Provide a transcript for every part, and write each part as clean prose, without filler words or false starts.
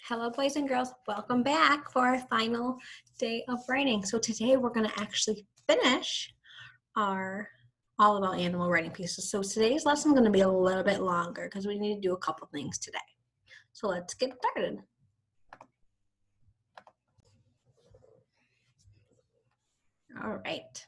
Hello, boys and girls. Welcome back for our final day of writing. So today we're going to actually finish our all about animal writing pieces. So today's lesson is going to be a little bit longer because we need to do a couple things today. So let's get started. All right.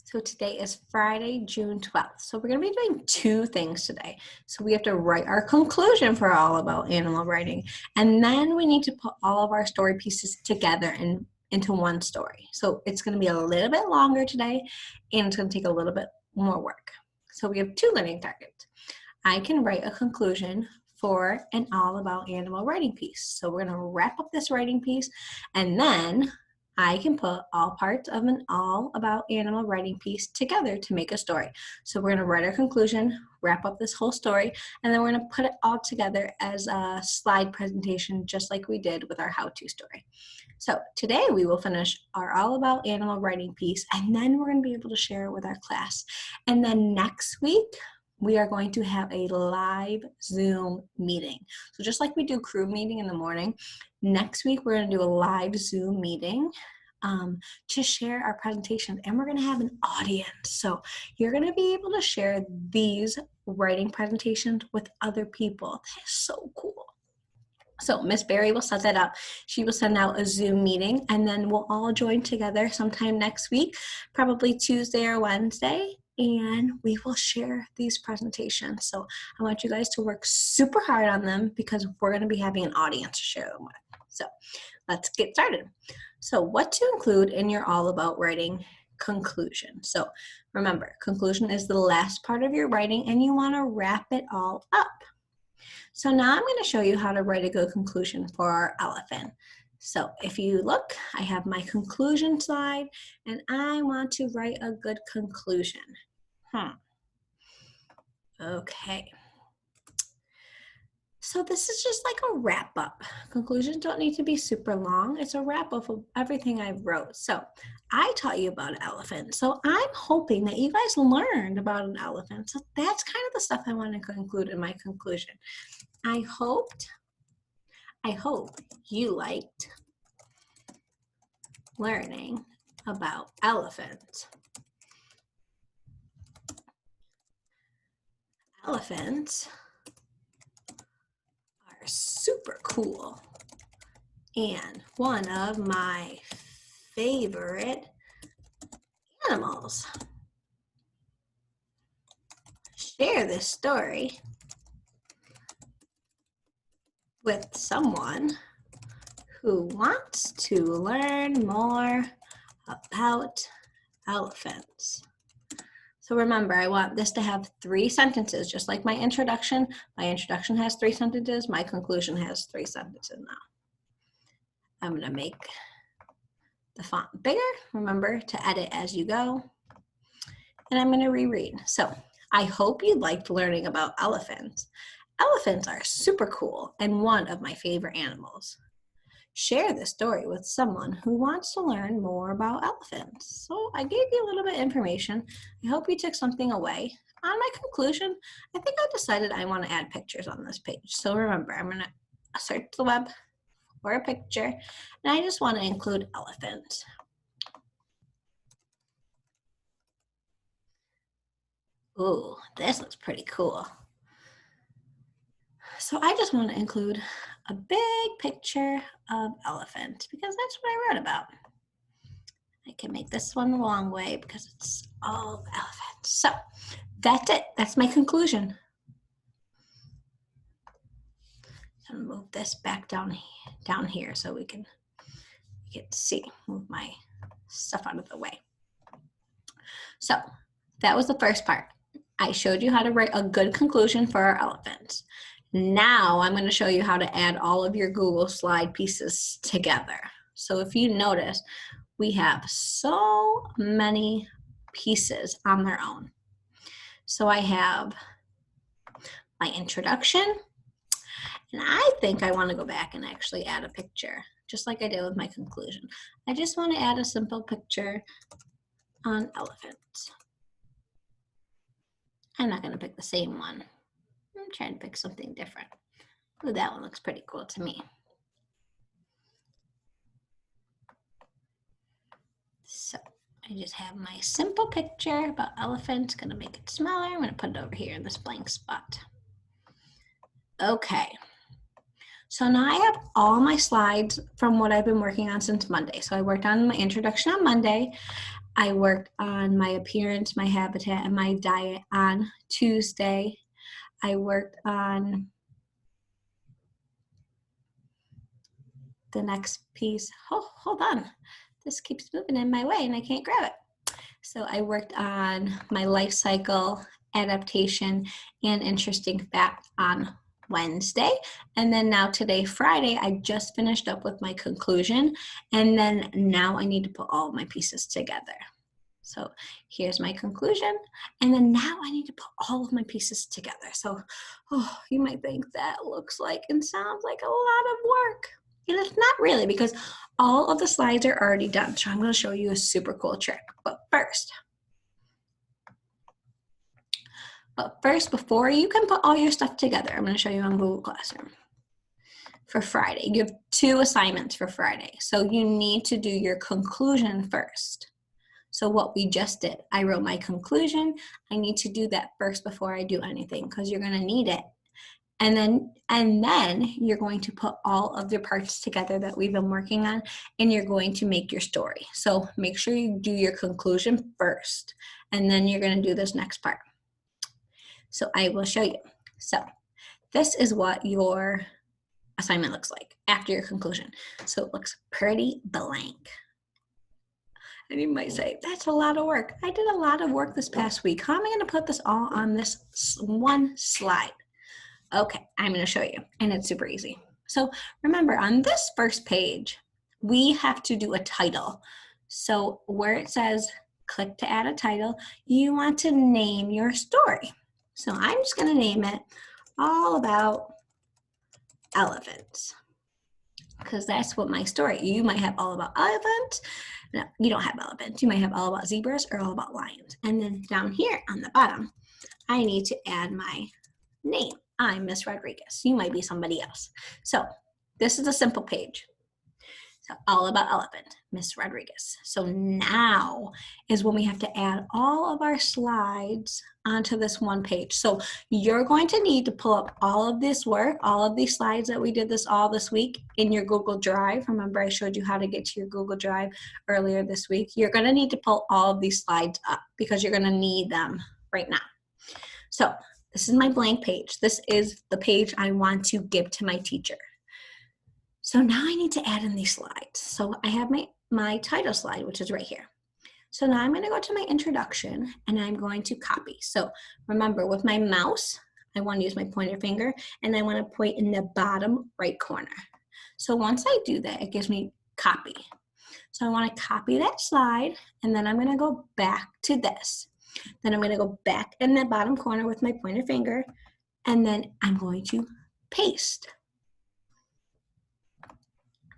So today is Friday, June 12th. So we're going to be doing two things today. So we have to write our conclusion for all about animal writing. And then we need to put all of our story pieces together and into one story. So it's going to be a little bit longer today and it's going to take a little bit more work. So we have two learning targets. I can write a conclusion for an all about animal writing piece. So we're going to wrap up this writing piece and then I can put all parts of an all about animal writing piece together to make a story. So we're going to write our conclusion, wrap up this whole story, and then we're going to put it all together as a slide presentation just like we did with our how-to story. So today we will finish our all about animal writing piece and then we're going to be able to share it with our class. And then next week, we are going to have a live Zoom meeting. So just like we do crew meeting in the morning, next week we're going to do a live Zoom meeting to share our presentation, and we're going to have an audience. So you're going to be able to share these writing presentations with other people. That is so cool. So Miss Barry will set that up. She will send out a Zoom meeting, and then we'll all join together sometime next week, probably Tuesday or Wednesday, and we will share these presentations. So I want you guys to work super hard on them because we're going to be having an audience to share them with. So let's get started. So what to include in your all about writing conclusion. So remember, conclusion is the last part of your writing and you want to wrap it all up. So now I'm going to show you how to write a good conclusion for our elephant. So if you look, I have my conclusion slide and I want to write a good conclusion. Okay. So this is just like a wrap up. Conclusions don't need to be super long. It's a wrap up of everything I wrote. So I taught you about an elephant. So I'm hoping that you guys learned about an elephant. So that's kind of the stuff I want to conclude in my conclusion. I hope you liked learning about elephants. Elephants are super cool and one of my favorite animals. Share this story with someone who wants to learn more about elephants. So remember, I want this to have 3 sentences, just like my introduction. My introduction has 3 sentences. My conclusion has 3 sentences now. I'm going to make the font bigger. Remember to edit as you go. And I'm going to reread. So I hope you liked learning about elephants. Elephants are super cool and one of my favorite animals. Share this story with someone who wants to learn more about elephants. So I gave you a little bit of information. I hope you took something away. On my conclusion, I think I decided I want to add pictures on this page. So remember, I'm going to search the web for a picture, and I just want to include elephants. Ooh, this looks pretty cool. So I just want to include a big picture of elephant because that's what I wrote about. I can make this one the long way because it's all elephants. So that's it. That's my conclusion. I'm going to move this back down here so we can see. Move my stuff out of the way. So that was the first part. I showed you how to write a good conclusion for our elephants. Now I'm going to show you how to add all of your Google slide pieces together. So if you notice, we have so many pieces on their own. So I have my introduction, and I think I want to go back and actually add a picture, just like I did with my conclusion. I just want to add a simple picture on elephants. I'm not going to pick the same one. I'm trying to pick something different. Ooh, that one looks pretty cool to me. I just have my simple picture about elephants. Gonna make it smaller. I'm gonna put it over here in this blank spot. Okay. So now I have all my slides from what I've been working on since Monday. So I worked on my introduction on Monday. I worked on my appearance, my habitat, and my diet on Tuesday. I worked on the next piece. Oh, hold on. This keeps moving in my way and I can't grab it. So I worked on my life cycle, adaptation, and interesting fact on Wednesday. And then now today, Friday, I just finished up with my conclusion. And then now I need to put all of my pieces together. So here's my conclusion. And then now I need to put all of my pieces together. So you might think that looks like and sounds like a lot of work. And it's not really, because all of the slides are already done. So I'm going to show you a super cool trick. But first, before you can put all your stuff together, I'm going to show you on Google Classroom. For Friday, you have 2 assignments for Friday. So you need to do your conclusion first. So what we just did, I wrote my conclusion. I need to do that first before I do anything, because you're going to need it. And then you're going to put all of your parts together that we've been working on, and you're going to make your story. So make sure you do your conclusion first, and then you're going to do this next part. So I will show you. So this is what your assignment looks like after your conclusion. So it looks pretty blank. And you might say, that's a lot of work. I did a lot of work this past week. How am I going to put this all on this one slide? Okay, I'm going to show you, and it's super easy. So remember, on this first page, we have to do a title. So where it says click to add a title, you want to name your story. So I'm just going to name it All About Elephants, because that's what my story. You might have All About Elephants. No, you don't have elephants. You might have All About Zebras or All About Lions. And then down here on the bottom, I need to add my name. I'm Miss Rodriguez. You might be somebody else. So this is a simple page. So All About Elephant, Miss Rodriguez. So now is when we have to add all of our slides onto this one page. So you're going to need to pull up all of this work, all of these slides that we did this week in your Google Drive. Remember, I showed you how to get to your Google Drive earlier this week. You're going to need to pull all of these slides up because you're going to need them right now. So this is my blank page. This is the page I want to give to my teacher. So now I need to add in these slides. So I have my title slide, which is right here. So now I'm going to go to my introduction and I'm going to copy. So remember, with my mouse, I want to use my pointer finger and I want to point in the bottom right corner. So once I do that, it gives me copy. So I want to copy that slide and then I'm going to go back to this. Then I'm going to go back in the bottom corner with my pointer finger and then I'm going to paste.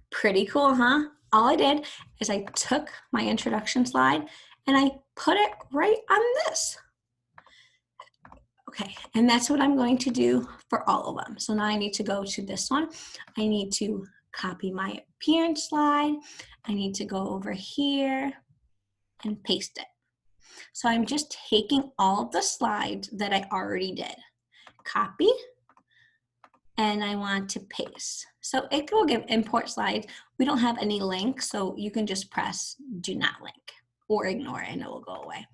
Pretty cool, huh? All I did is I took my introduction slide and I put it right on this. Okay, and that's what I'm going to do for all of them. So now I need to go to this one. I need to copy my appearance slide. I need to go over here and paste it. So I'm just taking all of the slides that I already did. Copy. And I want to paste. So it will give import slides. We don't have any link, so you can just press do not link or ignore it and it will go away.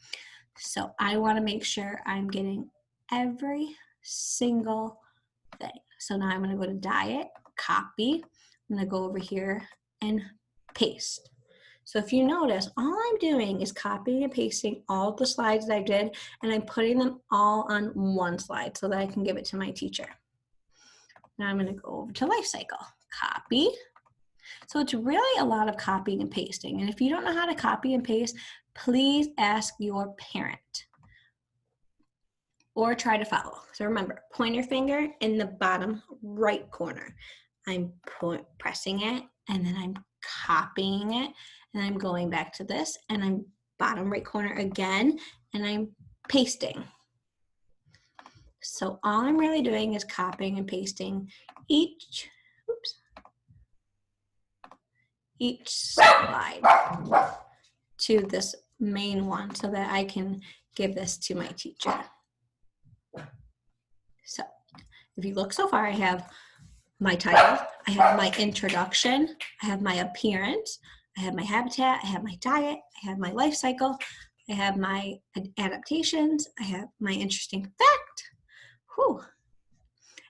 So I want to make sure I'm getting every single thing. So now I'm going to go to diet, copy. I'm going to go over here and paste. So if you notice, all I'm doing is copying and pasting all the slides that I did, and I'm putting them all on one slide so that I can give it to my teacher. Now I'm going to go over to life cycle, copy. So it's really a lot of copying and pasting. And if you don't know how to copy and paste, please ask your parent or try to follow. So remember, pointer finger in the bottom right corner. I'm pressing it and then I'm copying it and I'm going back to this and I'm bottom right corner again and I'm pasting. So all I'm really doing is copying and pasting each slide to this main one so that I can give this to my teacher. So if you look so far, I have my title, I have my introduction, I have my appearance, I have my habitat, I have my diet, I have my life cycle, I have my adaptations, I have my interesting fact. Whew.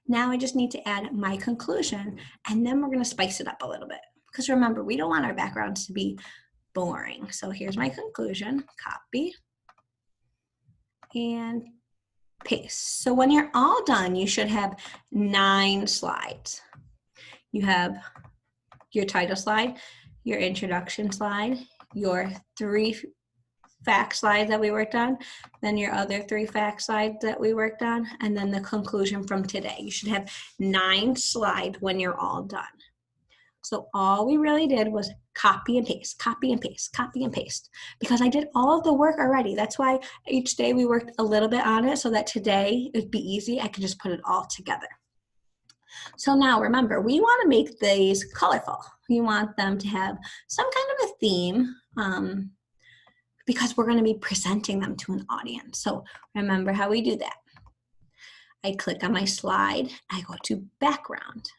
Now I just need to add my conclusion, and then we're going to spice it up a little bit. Because remember, we don't want our backgrounds to be boring. So here's my conclusion, copy, and paste. So when you're all done, you should have 9 slides. You have your title slide, your introduction slide, your 3 fact slides that we worked on, then your other 3 fact slides that we worked on, and then the conclusion from today. You should have 9 slides when you're all done. So all we really did was copy and paste, copy and paste, copy and paste, because I did all of the work already. That's why each day we worked a little bit on it so that today it'd be easy. I could just put it all together. So now remember, we want to make these colorful. We want them to have some kind of a theme because we're going to be presenting them to an audience. So remember how we do that. I click on my slide, I go to background,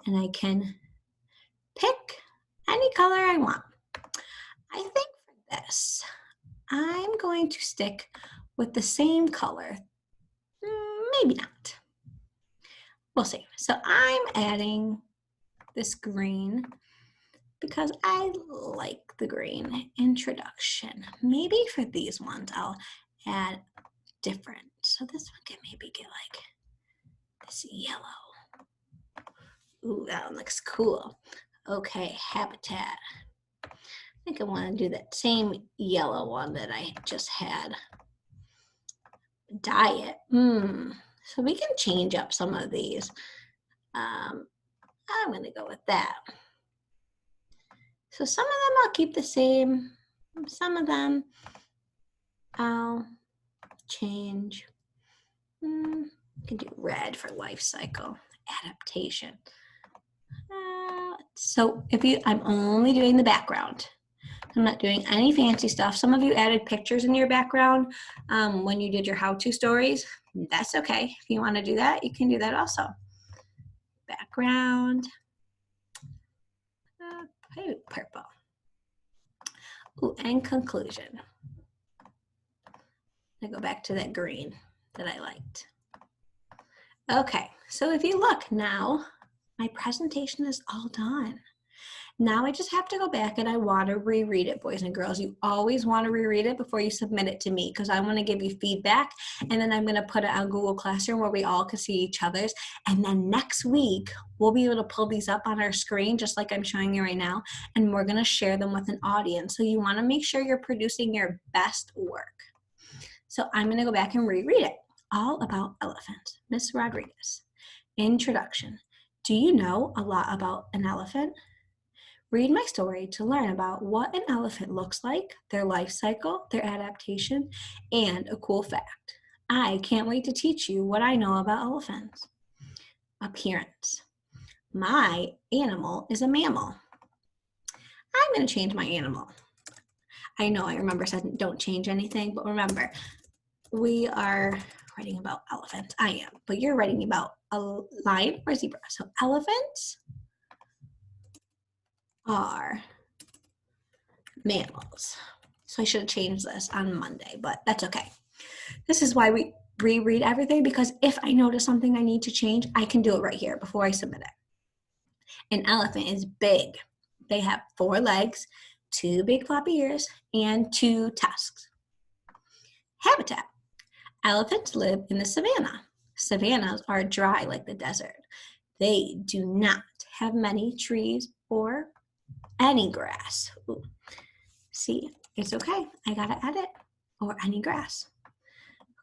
and I can pick any color I want. I think for this, I'm going to stick with the same color. Maybe not. We'll see. So I'm adding this green because I like the green. Introduction. Maybe for these ones, I'll add different. So this one can maybe get like this yellow. Ooh, that one looks cool. Okay, habitat. I think I want to do that same yellow one that I just had. Diet. So we can change up some of these. I'm going to go with that. So some of them I'll keep the same. Some of them I'll change. I can do red for life cycle. Adaptation. So I'm only doing the background. I'm not doing any fancy stuff. Some of you added pictures in your background when you did your how-to stories. That's okay. If you want to do that, you can do that also. Background. Purple. Ooh, and conclusion. I go back to that green that I liked. Okay, so if you look now, my presentation is all done. Now I just have to go back and I want to reread it, boys and girls. You always want to reread it before you submit it to me because I want to give you feedback, and then I'm going to put it on Google Classroom where we all can see each other's. And then next week, we'll be able to pull these up on our screen just like I'm showing you right now, and we're going to share them with an audience. So you want to make sure you're producing your best work. So I'm going to go back and reread it. All about elephants. Miss Rodriguez. Introduction. Do you know a lot about an elephant? Read my story to learn about what an elephant looks like, their life cycle, their adaptation, and a cool fact. I can't wait to teach you what I know about elephants. Appearance. My animal is a mammal. I'm going to change my animal. I know I remember said don't change anything, but remember, we are writing about elephants. I am, but you're writing about a lion or zebra. So elephants are mammals. So I should have changed this on Monday, but that's okay. This is why we reread everything, because if I notice something I need to change, I can do it right here before I submit it. An elephant is big. They have 4 legs, 2 big floppy ears, and 2 tusks. Habitat. Elephants live in the savanna. Savannas are dry like the desert. They do not have many trees or any grass. Ooh. See, it's okay. I gotta add it. Or any grass.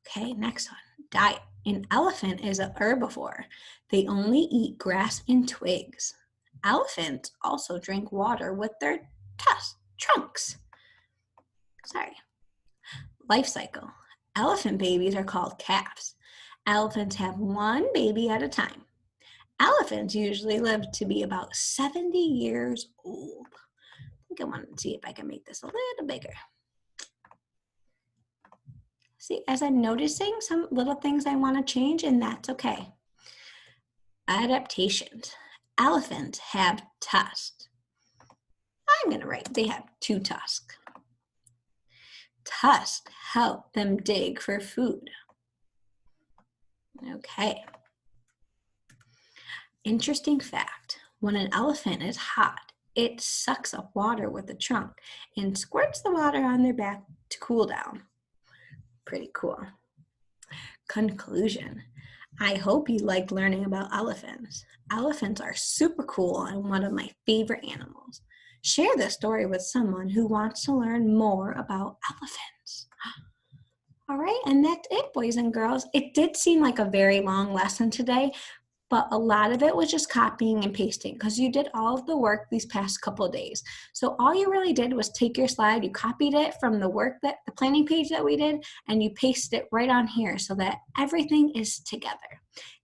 Okay, next one. Diet. An elephant is an herbivore. They only eat grass and twigs. Elephants also drink water with their trunks. Sorry. Life cycle. Elephant babies are called calves. Elephants have 1 baby at a time. Elephants usually live to be about 70 years old. I think I want to see if I can make this a little bigger. See, as I'm noticing some little things I want to change, and that's okay. Adaptations. Elephants have tusks. I'm going to write they have 2 tusks. Tusks help them dig for food. Okay. Interesting fact. When an elephant is hot, it sucks up water with the trunk and squirts the water on their back to cool down. Pretty cool. Conclusion. I hope you liked learning about elephants. Elephants are super cool and one of my favorite animals. Share this story with someone who wants to learn more about elephants. All right, and that's it, boys and girls. It did seem like a very long lesson today, but a lot of it was just copying and pasting because you did all of the work these past couple of days. So all you really did was take your slide, you copied it from the planning page that we did, and you pasted it right on here so that everything is together.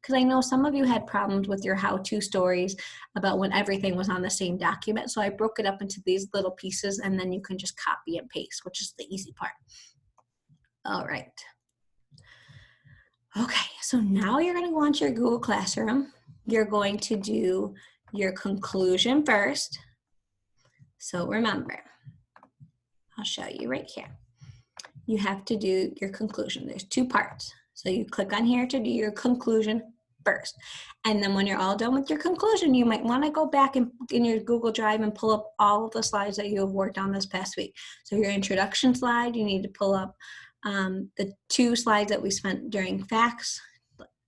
Because I know some of you had problems with your how-to stories about when everything was on the same document. So I broke it up into these little pieces, and then you can just copy and paste, which is the easy part. All right. Okay, so now you're going to go onto your Google Classroom. You're going to do your conclusion first. So remember, I'll show you right here. You have to do your conclusion. There's 2 parts. So you click on here to do your conclusion first. And then when you're all done with your conclusion, you might want to go back in your Google Drive and pull up all of the slides that you have worked on this past week. So your introduction slide, you need to pull up the 2 slides that we spent during facts,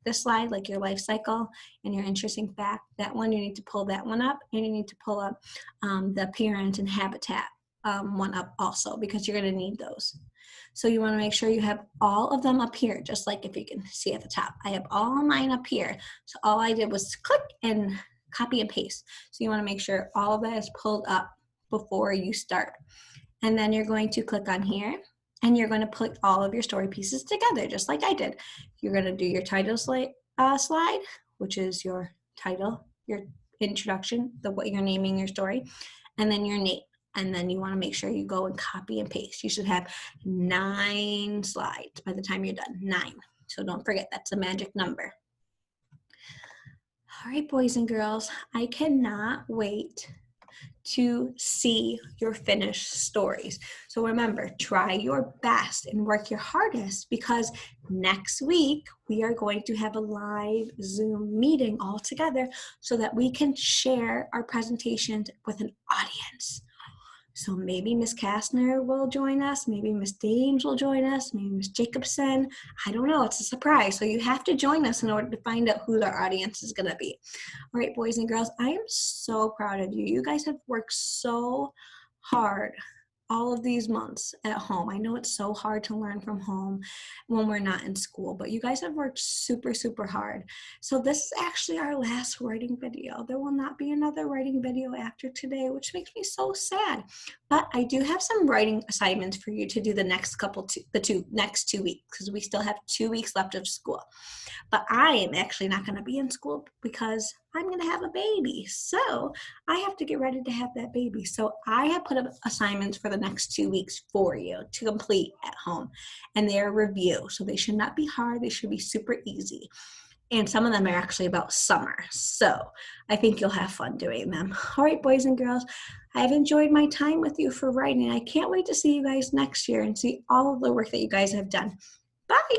this slide, like your life cycle and your interesting fact, that one, you need to pull that one up, and you need to pull up the appearance and habitat one up also, because you're going to need those. So you want to make sure you have all of them up here, just like if you can see at the top. I have all mine up here. So all I did was click and copy and paste. So you want to make sure all of that is pulled up before you start. And then you're going to click on here, and you're going to put all of your story pieces together, just like I did. You're going to do your title slide, which is your title, your introduction, what you're naming your story, and then your name. And then you want to make sure you go and copy and paste. You should have 9 slides by the time you're done, 9. So don't forget, that's a magic number. All right, boys and girls, I cannot wait to see your finished stories. So remember, try your best and work your hardest, because next week we are going to have a live Zoom meeting all together so that we can share our presentations with an audience. So maybe Miss Kastner will join us, maybe Miss Dames will join us, maybe Miss Jacobson. I don't know, it's a surprise. So you have to join us in order to find out who our audience is gonna be. All right, boys and girls, I am so proud of you. You guys have worked so hard all of these months at home. I know it's so hard to learn from home when we're not in school, but you guys have worked super, super hard. So this is actually our last writing video. There will not be another writing video after today, which makes me so sad. But I do have some writing assignments for you to do the next next 2 weeks, because we still have 2 weeks left of school. But I am actually not going to be in school because I'm going to have a baby. So I have to get ready to have that baby. So I have put up assignments for the next 2 weeks for you to complete at home. And they're review. So they should not be hard. They should be super easy. And some of them are actually about summer. So I think you'll have fun doing them. All right, boys and girls, I've enjoyed my time with you for writing. I can't wait to see you guys next year and see all of the work that you guys have done. Bye.